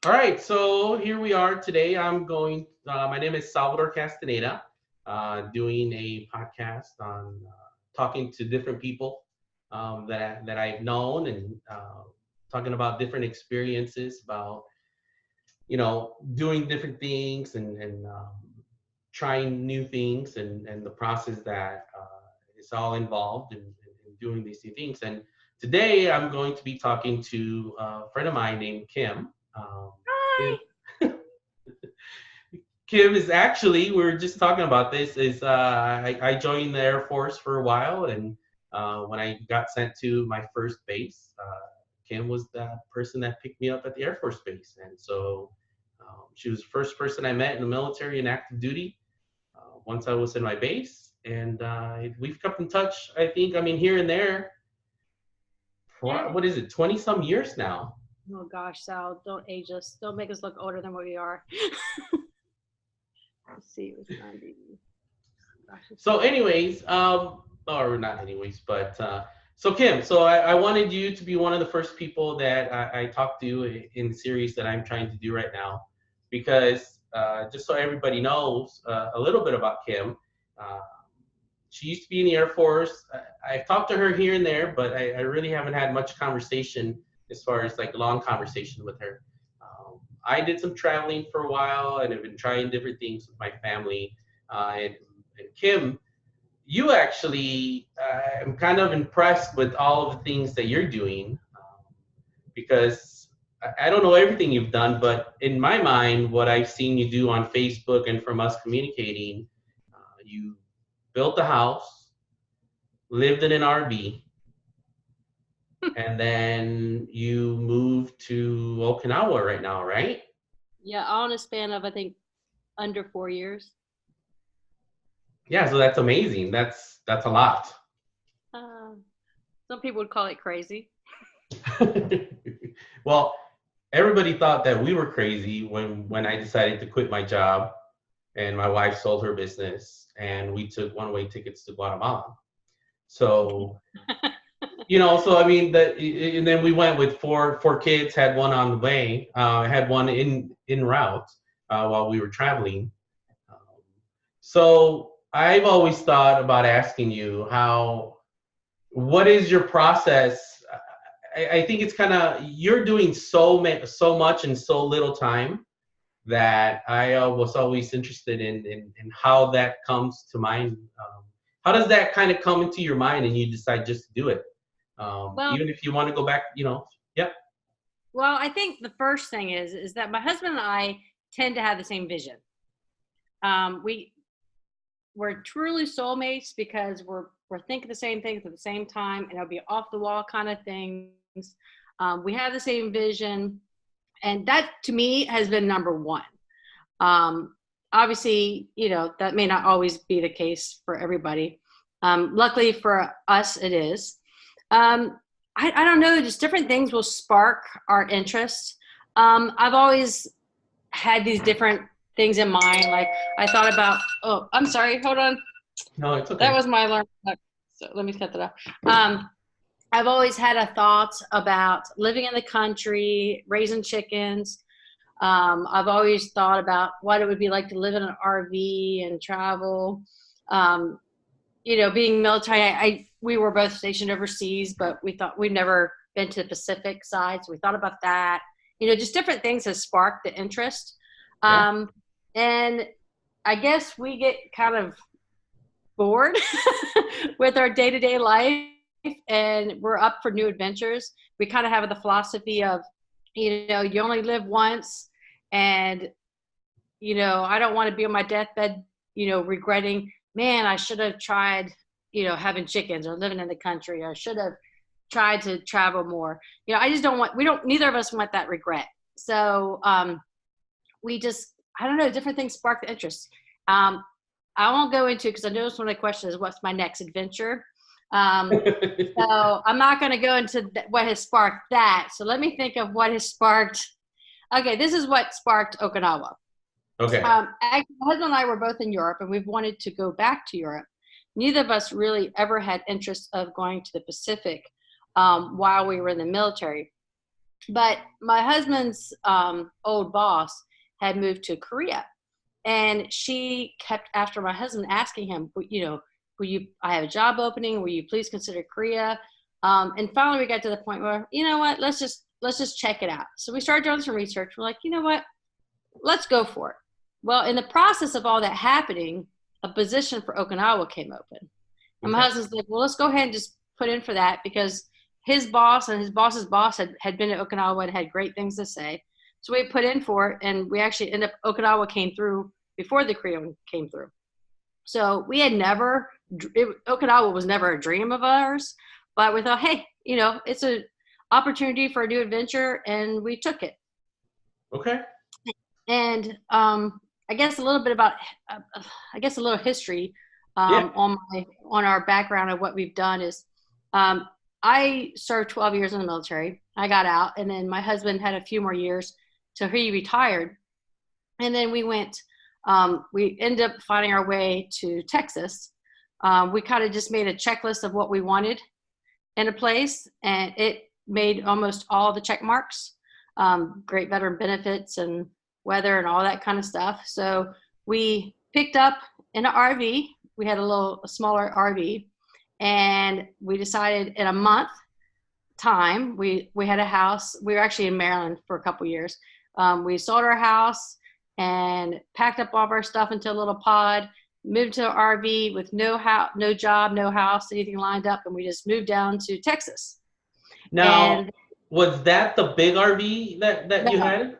All right, so here we are today. My name is Salvador Castaneda, doing a podcast on talking to different people that I've known and talking about different experiences about, doing different things and trying new things and the process that is all involved in doing these new things. And today I'm going to be talking to a friend of mine named Kim. Hi. Kim Kim is actually, we were just talking about this, I joined the Air Force for a while, and when I got sent to my first base, Kim was the person that picked me up at the Air Force Base. And so she was the first person I met in the military in active duty once I was in my base. And we've kept in touch, I think, I mean, here and there, Yeah. what is it, 20 some years now. Oh gosh, Sal, don't age us. Don't make us look older than what we are. Let's see, it was 90. Gosh, So, anyways, or not anyways, but so Kim, so I wanted you to be one of the first people that I talked to in the series that I'm trying to do right now, because just so everybody knows a little bit about Kim, uh, she used to be in the Air Force. I've talked to her here and there, but I really haven't had much conversation as far as like long conversation with her. I did some traveling for a while and have been trying different things with my family. And Kim, you actually, I'm kind of impressed with all of the things that you're doing because I don't know everything you've done, but in my mind, what I've seen you do on Facebook and from us communicating, you built a house, lived in an RV, and then you moved to Okinawa right now, right? Yeah, all in a span of I think under 4 years. Yeah, so that's amazing. That's a lot. Uh, some people would call it crazy. Well, everybody thought that we were crazy when I decided to quit my job and my wife sold her business and we took one-way tickets to Guatemala. So, so I mean that, and then we went with four kids, had one on the way, had one in route while we were traveling. Um, so I've always thought about asking you what is your process? I think it's kind of you're doing so much in so little time that I was always interested in how that comes to mind. How does that kind of come into your mind and you decide just to do it? Well, Even if you want to go back, yep. well, I think the first thing is that my husband and I tend to have the same vision. We we're truly soulmates because we're thinking the same things at the same time, and it'll be off the wall kind of things. We have the same vision, and that to me has been number one. Obviously, that may not always be the case for everybody. Luckily for us, it is. Um, I don't know, just different things will spark our interest. I've always had these different things in mind. Like I thought about, oh, I'm sorry, hold on. No, it's That okay. was my alarm. So let me cut that off. I've always had a thought about living in the country, raising chickens. I've always thought about what it would be like to live in an RV and travel. Um, being military, we were both stationed overseas, but we thought we'd never been to the Pacific side, so we thought about that. Just different things have sparked the interest. Yeah. Um, and I guess we get kind of bored with our day-to-day life and we're up for new adventures. We kind of have the philosophy of, you only live once, and I don't want to be on my deathbed, regretting, man, I should have tried, having chickens or living in the country, or I should have tried to travel more. I just don't want, neither of us want that regret. So we just, I don't know, different things spark the interest. I won't go into, because I know one of the questions is what's my next adventure. So I'm not going to go into what has sparked that. So let me think of what has sparked. Okay, this is what sparked Okinawa. Okay. Actually, my husband and I were both in Europe, and we've wanted to go back to Europe. Neither of us really ever had interest of going to the Pacific while we were in the military. But my husband's old boss had moved to Korea, and she kept after my husband, asking him, will you, I have a job opening, will you please consider Korea? And finally we got to the point where, you know what, let's just check it out. So we started doing some research. We're like, you know what, let's go for it. Well, in the process of all that happening, a position for Okinawa came open. And my husband's like, well, let's go ahead and just put in for that, because his boss and his boss's boss had been to Okinawa and had great things to say. So we put in for it, and we actually ended up, Okinawa came through before the Korean came through. So we had never, Okinawa was never a dream of ours, but we thought, hey, it's an opportunity for a new adventure, and we took it. Okay. And I guess a little bit about, a little history Yeah. on our background of what we've done is, I served 12 years in the military. I got out, and then my husband had a few more years till he retired. And then we ended up finding our way to Texas. We kind of just made a checklist of what we wanted in a place, and it made almost all the check marks. Great veteran benefits and weather and all that kind of stuff. So we picked up in an RV. We had a smaller RV, and we decided in a month time, we had a house. We were actually in Maryland for a couple years. We sold our house and packed up all of our stuff into a little pod, moved to an RV with no job, no house, anything lined up, and we just moved down to Texas. Now, And was that the big RV that you had?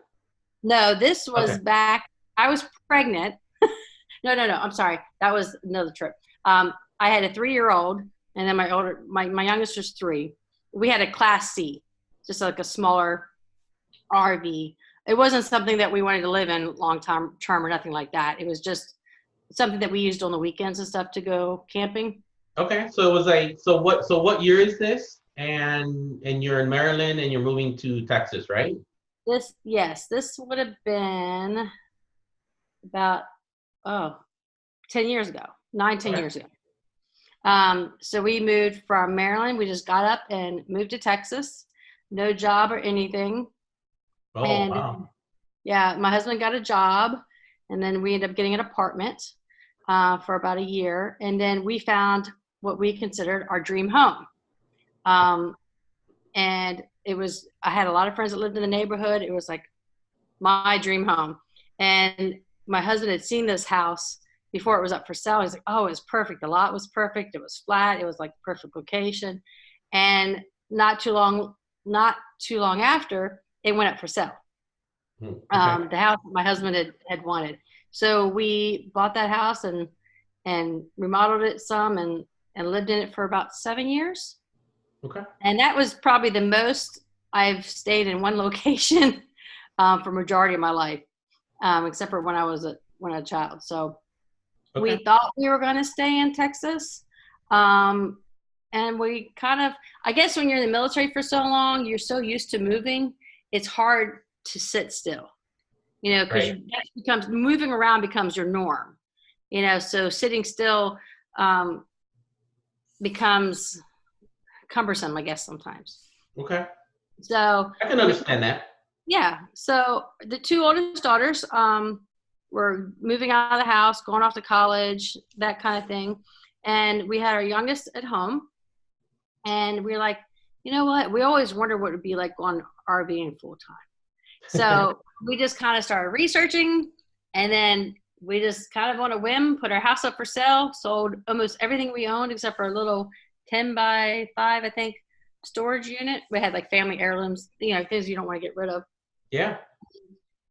no, this was Okay. back, I was pregnant. No, I'm sorry. That was another trip. I had a 3-year-old, and then my youngest was 3. We had a Class C, just like a smaller RV. It wasn't something that we wanted to live in long term or nothing like that. It was just something that we used on the weekends and stuff to go camping. Okay. So it was like, so what year is this? And you're in Maryland and you're moving to Texas, right? This would have been about, 10 years ago, 10 Okay. years ago. So we moved from Maryland. We just got up and moved to Texas. No job or anything. Oh, And wow. yeah, my husband got a job, and then we ended up getting an apartment for about a year. And then we found what we considered our dream home. And I had a lot of friends that lived in the neighborhood. It was like my dream home. And my husband had seen this house before it was up for sale. He's like, oh, it was perfect. The lot was perfect. It was flat. It was like the perfect location. And not too long after, it went up for sale. Okay. The house my husband had wanted. So we bought that house and remodeled it some and lived in it for about 7 years. Okay. And that was probably the most I've stayed in one location for majority of my life, except for when I was a child. So we Okay. thought we were going to stay in Texas. And we kind of, I guess when you're in the military for so long, you're so used to moving, it's hard to sit still, because Right. moving around becomes your norm, so sitting still becomes cumbersome, I guess, sometimes. Okay. So I can we, understand that. yeah. So the 2 oldest daughters were moving out of the house, going off to college, that kind of thing. And we had our youngest at home. And we were like, you know what? We always wonder what it would be like going RVing full time. So we just kind of started researching, and then we just kind of on a whim put our house up for sale, sold almost everything we owned except for a little 10 by 5, I think, storage unit. We had like family heirlooms, things you don't want to get rid of. Yeah.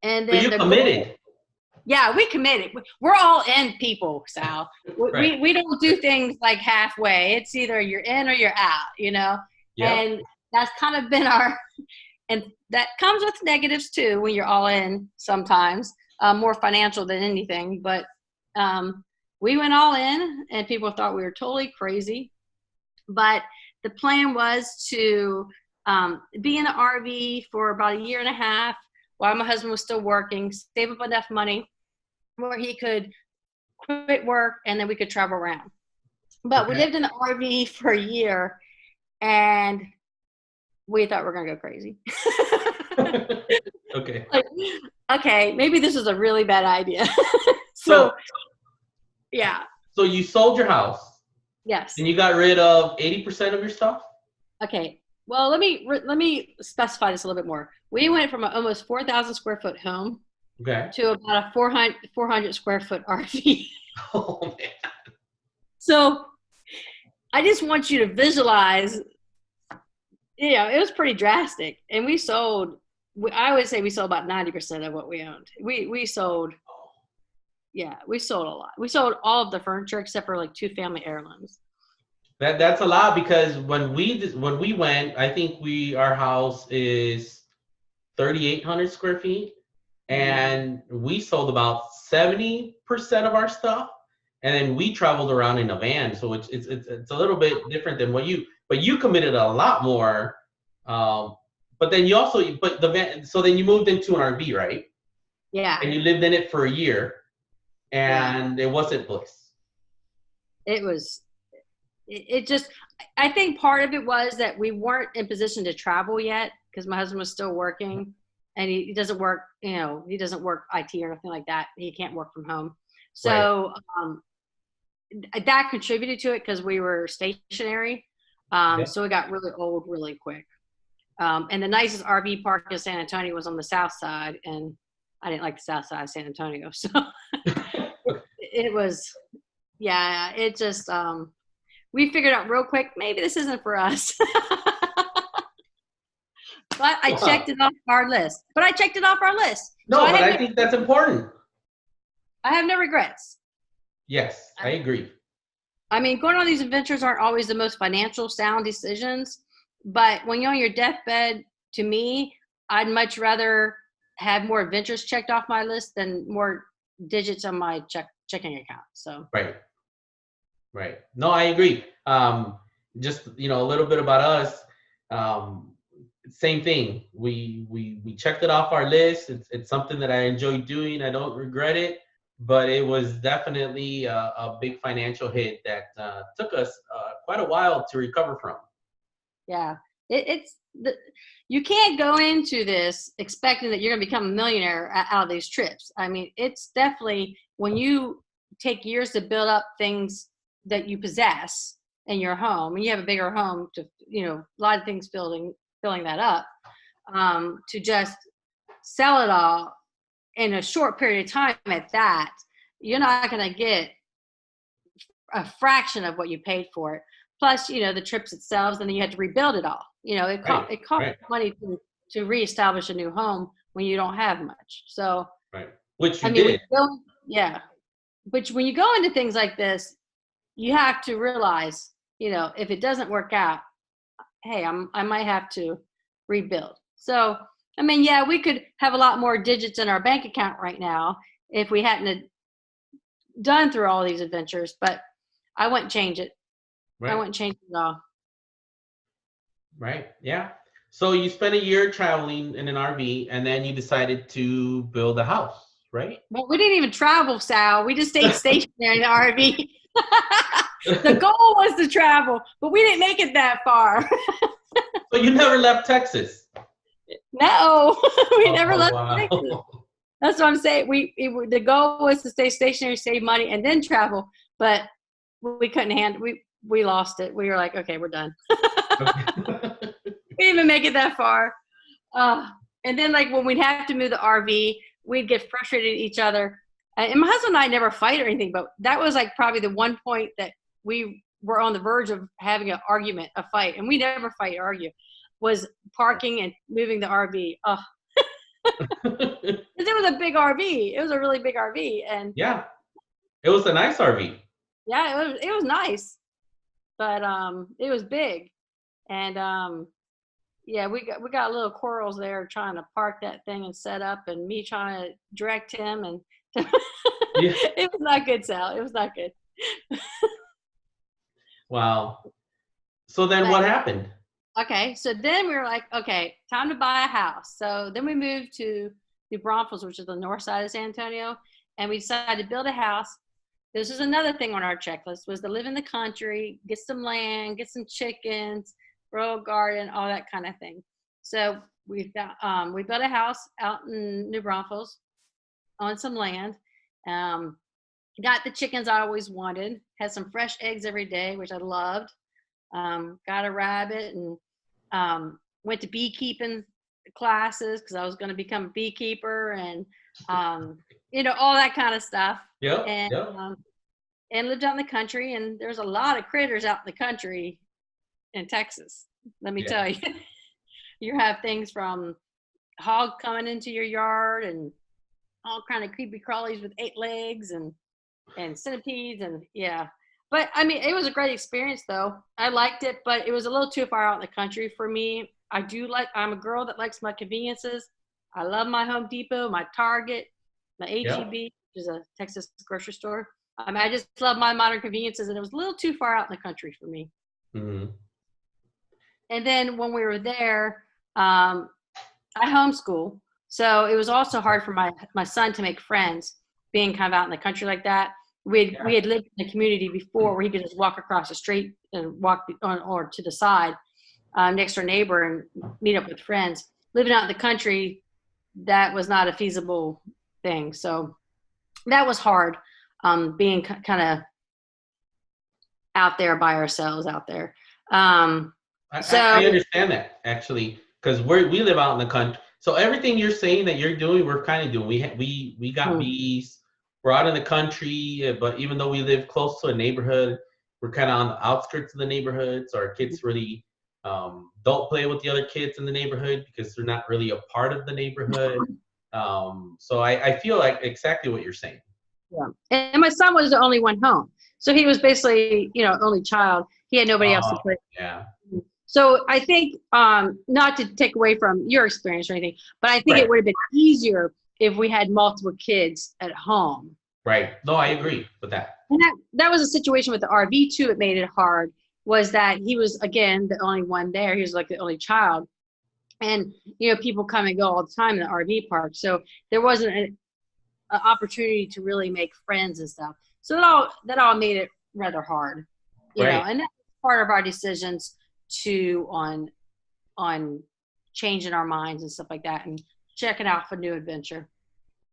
And But then you the goal, committed. yeah, we committed. We're all in people, Sal. Right. We don't do things like halfway. It's either you're in or you're out. Yep. And that's kind of been and that comes with negatives too when you're all in sometimes, more financial than anything. But we went all in, and people thought we were totally crazy. But the plan was to be in the RV for about a year and a half while my husband was still working, save up enough money where he could quit work, and then we could travel around. But we Okay. lived in the RV for a year, and we thought we were going to go crazy. Okay. Like, okay, maybe this is a really bad idea. So So, yeah, so you sold your house yes. and you got rid of 80% of your stuff? Okay. Well, let me specify this a little bit more. We went from an almost 4,000 square foot home Okay. to about a 400 square foot RV. Oh man. So I just want you to visualize, it was pretty drastic. And we sold, I would say we sold about 90% of what we owned. We sold, yeah, we sold a lot. We sold all of the furniture except for like two family heirlooms. That's a lot because when we went, I think our house is 3,800 square feet, Mm. and we sold about 70% of our stuff, and then we traveled around in a van. So it's a little bit different than but you committed a lot more. Um, but then you also but the van. So then you moved into an RV, right? Yeah, And you lived in it for a year, yeah. and it wasn't bliss. It was, it just, I think part of it was that we weren't in position to travel yet because my husband was still working and he doesn't work, he doesn't work IT or anything like that. He can't work from home. Right. So that contributed to it because we were stationary. Okay. So it got really old really quick. And the nicest RV park in San Antonio was on the south side, and I didn't like the south side of San Antonio. So it was, yeah, it just, we figured out real quick, maybe this isn't for us. But I checked Wow. it off our list. But I checked it off our list. So No, but I think that's important. I have no regrets. Yes, I agree. I mean, going on these adventures aren't always the most financial sound decisions, but when you're on your deathbed, to me, I'd much rather have more adventures checked off my list than more digits on my checking account. So Right. Right. No, I agree. Just a little bit about us. Um, Same thing. We checked it off our list. It's something that I enjoy doing. I don't regret it, but it was definitely a big financial hit that took us quite a while to recover from. yeah, it's you can't go into this expecting that you're going to become a millionaire out of these trips. I mean, it's definitely when you take years to build up things that you possess in your home, and you have a bigger home to, a lot of things filling that up, to just sell it all in a short period of time at that, you're not going to get a fraction of what you paid for it. Plus, the trips itself, and then you had to rebuild it all. Right. It costs Right. money to reestablish a new home when you don't have much. So, Right. Which I you mean, when did. you go, yeah, but when you go into things like this, you have to realize, if it doesn't work out, hey, I might have to rebuild. So, I mean, yeah, we could have a lot more digits in our bank account right now if we hadn't have done through all these adventures, but I wouldn't change it. I Right. wouldn't change it at all. Right. Yeah. So you spent a year traveling in an RV, and then you decided to build a house, right? But we didn't even travel, Sal. We just stayed stationary in the RV. The goal was to travel, but we didn't make it that far. So you never left Texas. No, we never Oh left Texas. wow. That's what I'm saying. The goal was to stay stationary, save money, and then travel. But we couldn't handle. We lost it. We were like, okay, we're done. Okay. We didn't even make it that far. Uh, and then like when we'd have to move the RV, we'd get frustrated at each other. And my husband and I never fight or anything, but that was like probably the one point that we were on the verge of having an argument, a fight, and we never fight or argue. Was parking and moving the RV. Oh, because it was a big RV. It was a really big RV, and Yeah, it was a nice RV. yeah, it was nice, but it was big, and yeah, we got little quarrels there trying to park that thing and set up, and me trying to direct him, and Yeah. it was not good, Sal. It was not good. Wow. So then But what happened? okay, so then we were like, okay, time to buy a house. So then we moved to New Braunfels, which is the north side of San Antonio, and we decided to build a house. This is another thing on our checklist, was to live in the country, get some land, get some chickens, grow a garden, all that kind of thing. So we built a house out in New Braunfels on some land. Um, got the chickens I always wanted. Had some fresh eggs every day, which I loved. Got a rabbit and went to beekeeping classes because I was going to become a beekeeper and all that kind of stuff. Yep. And Yep. And lived out in the country. And there's a lot of critters out in the country in Texas. Let me Yeah. tell you, you have things from hog coming into your yard and all kind of creepy crawlies with 8 legs and centipedes and yeah. But I mean, it was a great experience though. I liked it, but it was a little too far out in the country for me. I'm a girl that likes my conveniences. I love my Home Depot, my Target, my Yep. HEB, which is a Texas grocery store. I just love my modern conveniences, and it was a little too far out in the country for me. Mm-hmm. And then when we were there, I homeschool. So it was also hard for my son to make friends being kind of out in the country like that. We had lived in the community before where he could just walk across the street and walk on or to the side next to a neighbor and meet up with friends. Living out in the country, that was not a feasible thing. So that was hard, being kind of out there by ourselves out there. I understand that actually, because we live out in the country. So everything you're saying that you're doing, we're kind of doing. We got bees. We're out in the country, but even though we live close to a neighborhood, we're kind of on the outskirts of the neighborhood. So our kids really don't play with the other kids in the neighborhood because they're not really a part of the neighborhood. So I feel like exactly what you're saying. Yeah, and my son was the only one home, so he was basically only child. He had nobody else to play. Yeah. So I think, not to take away from your experience or anything, but I think it would have been easier if we had multiple kids at home. Right. No, I agree with that. And that was a situation with the RV too. It made it hard. Was that he was again the only one there. He was like the only child, and people come and go all the time in the RV park. So there wasn't an opportunity to really make friends and stuff. So that all made it rather hard, you know. And that's part of our decisions too on changing our minds and stuff like that and checking out for new adventure.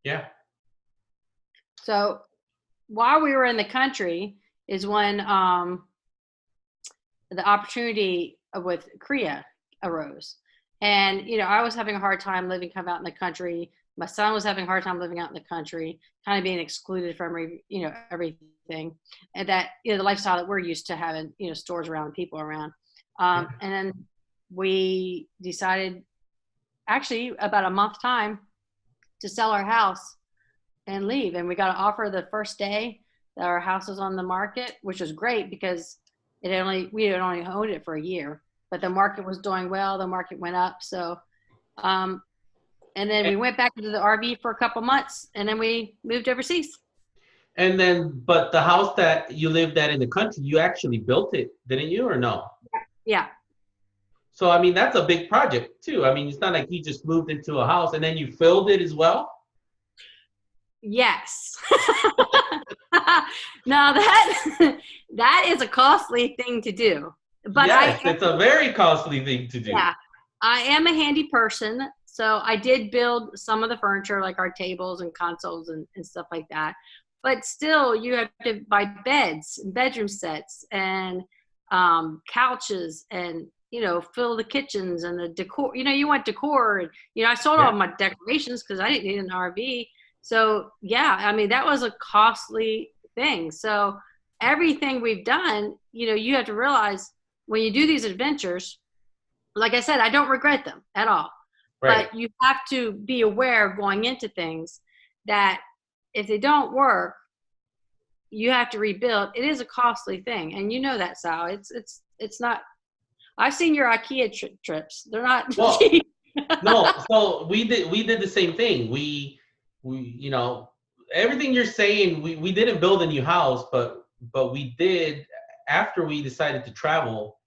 Yeah. So while we were in the country is when the opportunity with CREA arose. And, I was having a hard time living kind of out in the country. My son was having a hard time living out in the country, kind of being excluded from, everything. And that, the lifestyle that we're used to having, stores around and people around. And then we decided, actually about a month time, to sell our house and leave. And we got an offer the first day that our house was on the market, which was great because we had only owned it for a year, but the market was doing well. The market went up. So, and then we went back into the RV for a couple months and then we moved overseas. And then, but the house that you lived at in the country, you actually built it, didn't you, or no? Yeah. So, I mean, that's a big project too. I mean, it's not like you just moved into a house and then you filled it as well. Yes. Now that is a costly thing to do. But yes, it's a very costly thing to do. Yeah, I am a handy person. So I did build some of the furniture, like our tables and consoles and stuff like that. But still, you have to buy beds, and bedroom sets, and couches, and fill the kitchens and the decor. You want decor. And, I sold all my decorations because I didn't need an RV. So yeah, I mean that was a costly thing. So everything we've done, you have to realize when you do these adventures, like I said, I don't regret them at all. Right. But you have to be aware going into things that if they don't work, you have to rebuild. It is a costly thing, and that, Sal. It's not. I've seen your IKEA trips. They're not cheap. No, so we did the same thing. We everything you're saying. We didn't build a new house, but we did after we decided to travel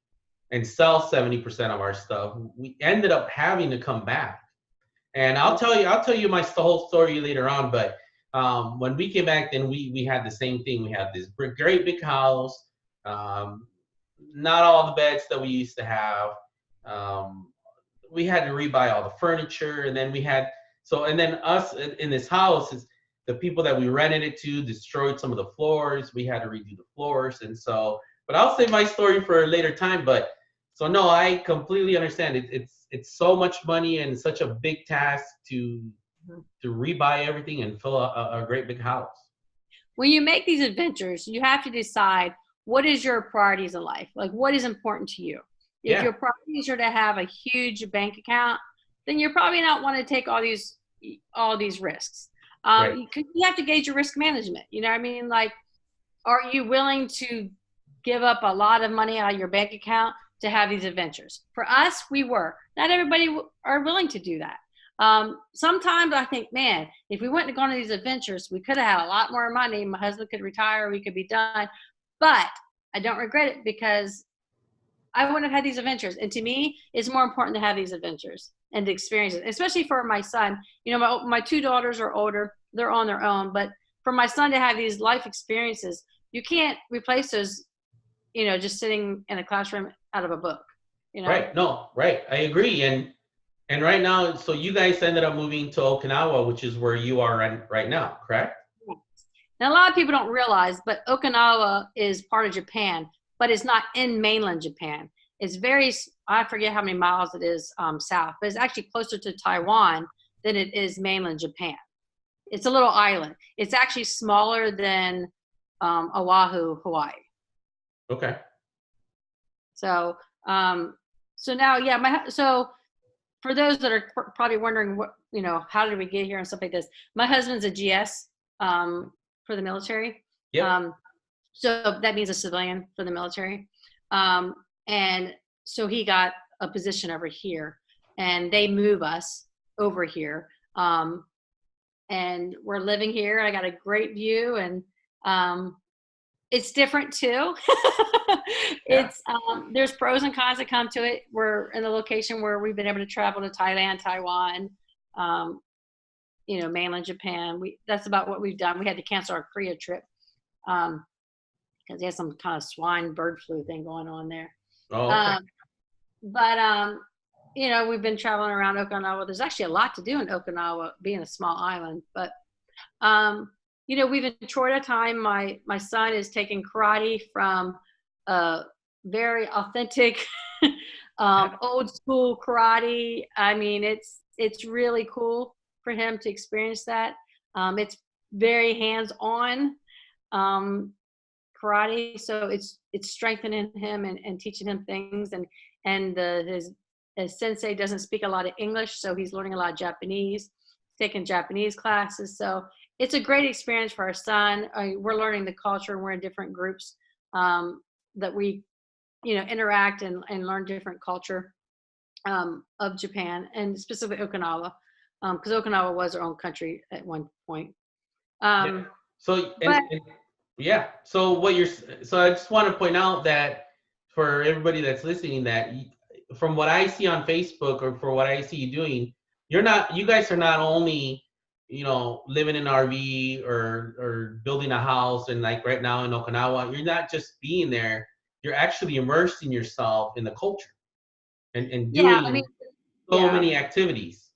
and sell 70% of our stuff. We ended up having to come back, and I'll tell you my whole story later on. But when we came back, then we had the same thing. We had this great big house, not all the beds that we used to have. we had to rebuy all the furniture, and then we had and then us in this house is the people that we rented it to destroyed some of the floors. We had to redo the floors, and so. But I'll save my story for a later time. But so no, I completely understand. It's so much money and such a big task to rebuy everything and fill a great big house. When you make these adventures, you have to decide what is your priorities in life. Like, what is important to you? If Yeah, your priorities are to have a huge bank account, then you're probably not want to take all these risks. right, You have to gauge your risk management. You know what I mean? Like, are you willing to give up a lot of money out of your bank account to have these adventures? For us, we were. Not everybody are willing to do that. Sometimes I think, man, if we went and gone on these adventures, we could have had a lot more money. My husband could retire, we could be done. But I don't regret it because I wouldn't have had these adventures. And to me, it's more important to have these adventures and the experiences, especially for my son. You know, my two daughters are older, they're on their own. But for my son to have these life experiences, you can't replace those, you know, just sitting in a classroom out of a book, you know? right. No, right. I agree. And right now, so you guys ended up moving to Okinawa, which is where you are right now, correct? Now, a lot of people don't realize, but Okinawa is part of Japan, but it's not in mainland Japan. It's I forget how many miles it is south, but it's actually closer to Taiwan than it is mainland Japan. It's a little island. It's actually smaller than Oahu, Hawaii. Okay. So, so now, yeah, so for those that are probably wondering what, you know, how did we get here and stuff like this, my husband's a GS for the military. Yep. So that means a civilian for the military. And so he got a position over here and they move us over here. And we're living here. I got a great view and it's different too. Yeah. It's there's pros and cons that come to it. We're in a location where we've been able to travel to Thailand, Taiwan, you know, mainland Japan. That's about what we've done. We had to cancel our Korea trip because they had some kind of swine bird flu thing going on there. Oh, okay. But you know, we've been traveling around Okinawa. There's actually a lot to do in Okinawa, being a small island. But you know, we've enjoyed our time. My son is taking karate from very authentic, old school karate. I mean, it's really cool for him to experience that. It's very hands-on karate, so it's strengthening him and teaching him things. And his sensei doesn't speak a lot of English, so he's learning a lot of Japanese, taking Japanese classes. So it's a great experience for our son. We're learning the culture. We're in different groups that we, you know, interact and learn different culture of Japan, and specifically Okinawa, because Okinawa was our own country at one point. Yeah. So But and yeah. So so I just want to point out that for everybody that's listening, that from what I see on Facebook or for what I see you doing, you guys are not only, you know, living in an RV or building a house, and like right now in Okinawa, you're not just being there, you're actually immersing yourself in the culture and yeah, I doing mean, so yeah. many activities.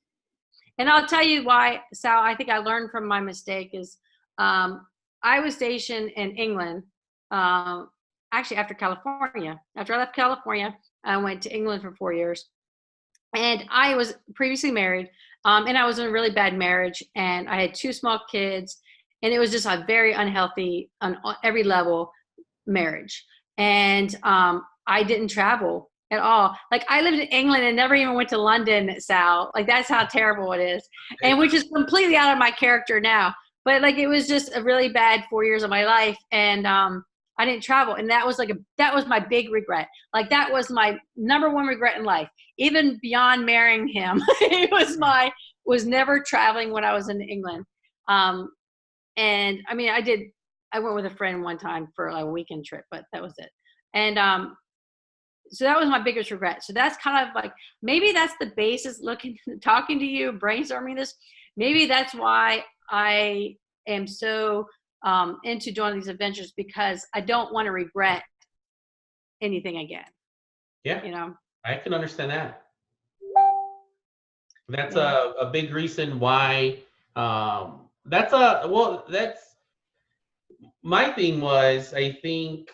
And I'll tell you why, Sal, I think I learned from my mistake is I was stationed in England, actually after California. After I left California, I went to England for 4 years. And I was previously married, and I was in a really bad marriage, and I had two small kids, and it was just a very unhealthy on every level marriage. And I didn't travel at all. Like, I lived in England and never even went to London, Sal. Like, that's how terrible it is, and which is completely out of my character now. But like, it was just a really bad 4 years of my life, and I didn't travel, and that was that was my big regret. Like, that was my number one regret in life, even beyond marrying him. It was never traveling when I was in England. And I mean, I went with a friend one time for like a weekend trip, but that was it. And so that was my biggest regret. So that's kind of like, maybe that's the basis, talking to you, brainstorming this. Maybe that's why I am so into doing these adventures, because I don't want to regret anything again. Yeah, You know? I can understand that. That's Yeah. a big reason why. That's my thing was, I think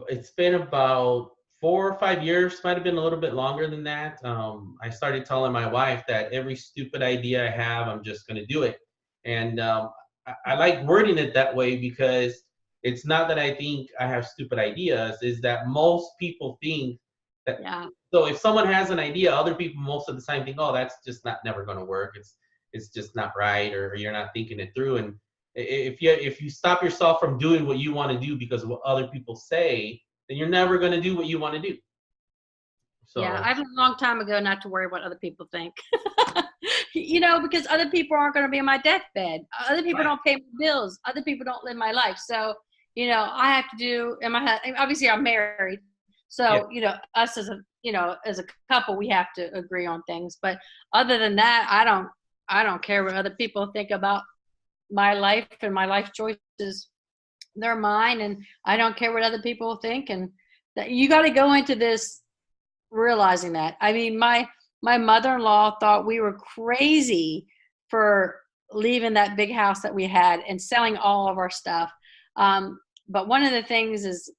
it's been about 4 or 5 years, might have been a little bit longer than that. I started telling my wife that every stupid idea I have, I'm just going to do it. And I like wording it that way because it's not that I think I have stupid ideas, is that most people think that. Yeah. So if someone has an idea, other people most of the time think, oh, that's just not never going to work. It's just not right, or you're not thinking it through. And if you stop yourself from doing what you want to do because of what other people say, then you're never going to do what you want to do. Yeah, So I've learned a long time ago not to worry what other people think. Because other people aren't going to be in my deathbed. Other people right, don't pay my bills. Other people don't live my life. So, I have to do, obviously I'm married. yeah, So, us as a couple, we have to agree on things. But other than that, I don't care what other people think about my life and my life choices. They're mine, and I don't care what other people think. And that you got to go into this realizing that. I mean, my mother-in-law thought we were crazy for leaving that big house that we had and selling all of our stuff. But one of the things is,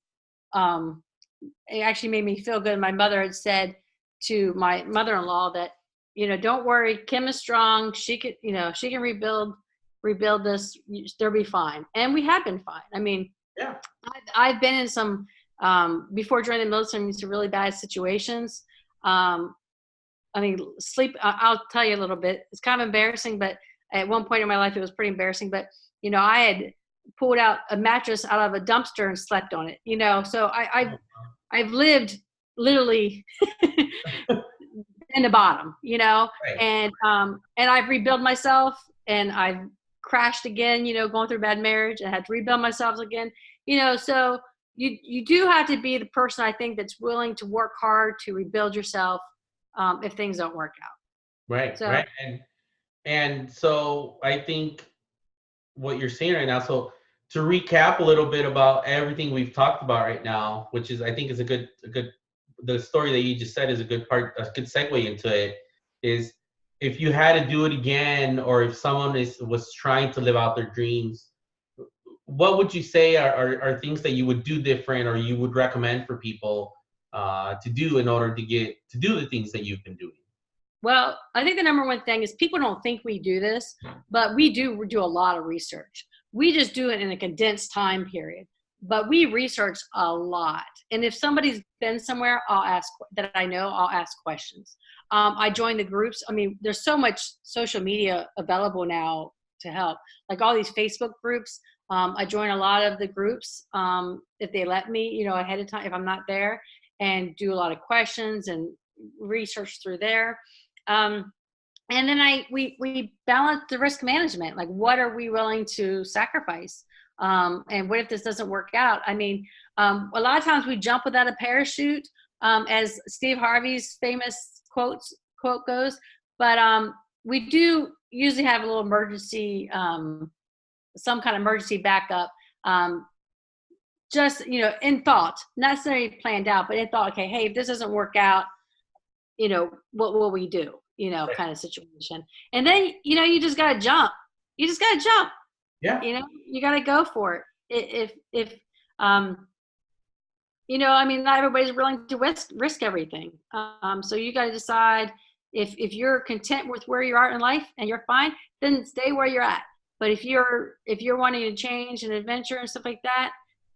it actually made me feel good. My mother had said to my mother-in-law that, don't worry, Kim is strong. She can rebuild this. They'll be fine. And we have been fine. I mean, yeah, I've been in some, before joining the military, some really bad situations. Um, I mean, sleep, I'll tell you a little bit. It's kind of embarrassing, but at one point in my life, it was pretty embarrassing. But, I had pulled out a mattress out of a dumpster and slept on it, so I've lived literally in the bottom, right, and I've rebuilt myself, and I've crashed again, going through a bad marriage, and had to rebuild myself again, so you do have to be the person, I think, that's willing to work hard to rebuild yourself, if things don't work out. right, So right. And so I think what you're saying right now. So to recap a little bit about everything we've talked about right now, which is I think is a good the story that you just said is a good segue into it, is if you had to do it again, or if someone was trying to live out their dreams, what would you say are things that you would do different, or you would recommend for people to do in order to get to do the things that you've been doing? Well, I think the number one thing is people don't think we do this, but we do a lot of research. We just do it in a condensed time period, but we research a lot. And if somebody's been somewhere, I'll ask questions. I join the groups. I mean, there's so much social media available now to help, like all these Facebook groups. I join a lot of the groups, if they let me, ahead of time, if I'm not there, and do a lot of questions and research through there. um, and then we balance the risk management, like what are we willing to sacrifice, and what if this doesn't work out. I mean, a lot of times we jump without a parachute, as Steve Harvey's famous quote goes. But we do usually have a little emergency, some kind of emergency backup, just in thought, not necessarily planned out, but in thought. Okay, hey, if this doesn't work out, what will we do, kind of situation. And then, you just got to jump. You just got to jump, Yeah, you got to go for it. If I mean, not everybody's willing to risk everything. So you got to decide, if you're content with where you are in life and you're fine, then stay where you're at. But if you're wanting to change and adventure and stuff like that,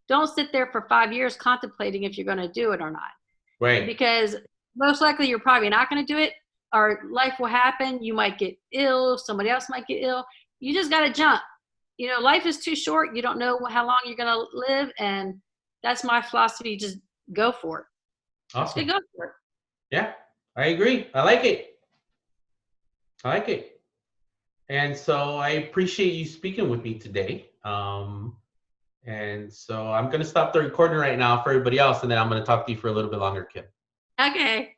don't sit there for 5 years contemplating if you're going to do it or not, right. because most likely you're probably not going to do it, or life will happen. You might get ill. Somebody else might get ill. You just got to jump. Life is too short. You don't know how long you're going to live. And that's my philosophy. Just go for it. Just Awesome. go for it. Yeah, I agree. I like it. I like it. And so I appreciate you speaking with me today. And so I'm going to stop the recording right now for everybody else, and then I'm going to talk to you for a little bit longer, Kim. Okay.